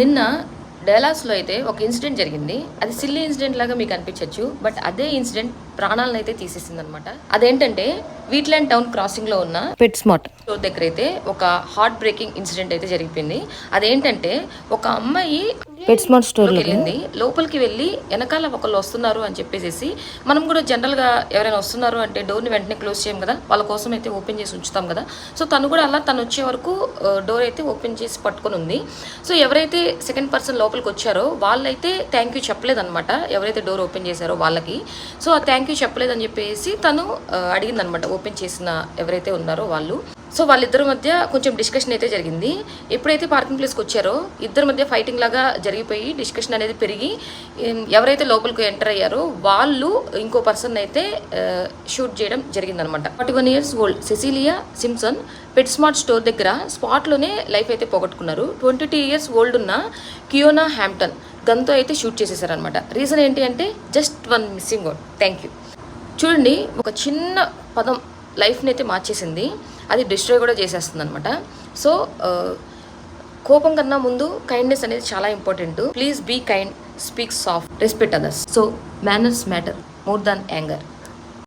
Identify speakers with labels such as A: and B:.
A: నిన్న డేలాస్లో అయితే ఒక ఇన్సిడెంట్ జరిగింది. అది సిల్లీ ఇన్సిడెంట్ లాగా మీకు అనిపించవచ్చు, బట్ అదే ఇన్సిడెంట్ ప్రాణాలను అయితే తీసేసింది అనమాట. అదేంటంటే వీట్ల్యాండ్ టౌన్ క్రాసింగ్ లో ఉన్న పెట్ స్మార్ట్ స్టోర్ దగ్గర అయితే ఒక హార్ట్ బ్రేకింగ్ ఇన్సిడెంట్ అయితే జరిగిపోయింది. అదేంటంటే ఒక అమ్మాయి పెట్ స్మార్ట్ స్టోర్ వెళ్ళింది. లోపలికి వెళ్ళి వెనకాల ఒకళ్ళు వస్తున్నారు అని చెప్పేసి, మనం కూడా జనరల్ గా ఎవరైనా వస్తున్నారు అంటే డోర్ ని వెంటనే క్లోజ్ చేయం కదా, వాళ్ళ కోసం అయితే ఓపెన్ చేసి ఉంచుతాం కదా. సో తను కూడా అలా తను వచ్చే వరకు డోర్ అయితే ఓపెన్ చేసి పట్టుకొని ఉంది. సో ఎవరైతే సెకండ్ పర్సన్ లోపలికి వచ్చారో వాళ్ళైతే థ్యాంక్ యూ చెప్పలేదన్నమాట, ఎవరైతే డోర్ ఓపెన్ చేశారో వాళ్ళకి. సో ఆ థ్యాంక్ యూ చెప్పలేదని చెప్పేసి తను అడిగిందనమాట ఓపెన్ చేసిన ఎవరైతే ఉన్నారో వాళ్ళు. సో వాళ్ళిద్దరి మధ్య కొంచెం డిస్కషన్ అయితే జరిగింది. ఎప్పుడైతే పార్కింగ్ ప్లేస్కి వచ్చారో ఇద్దరి మధ్య ఫైటింగ్ లాగా జరిగిపోయి డిస్కషన్ అనేది పెరిగి ఎవరైతే లోపలికి ఎంటర్ అయ్యారో వాళ్ళు ఇంకో పర్సన్ అయితే షూట్ చేయడం జరిగిందనమాట. 41 years ఓల్డ్ సెసిలియా సింప్సన్ పెట్ స్మార్ట్ స్టోర్ దగ్గర స్పాట్లోనే లైఫ్ అయితే పోగొట్టుకున్నారు. 22 years ఓల్డ్ ఉన్న కియోనా హ్యాంప్టన్ గన్తో అయితే షూట్ చేసేసారనమాట. రీజన్ ఏంటి అంటే just one missing word, thank you. చూడండి, ఒక చిన్న పదం లైఫ్ని అయితే మార్చేసింది, అది డిస్ట్రాయ్ కూడా చేసేస్తుంది అనమాట. సో కోపం కన్నా ముందు కైండ్నెస్ అనేది చాలా important. Please be kind, speak soft, respect others. So manners matter more than anger.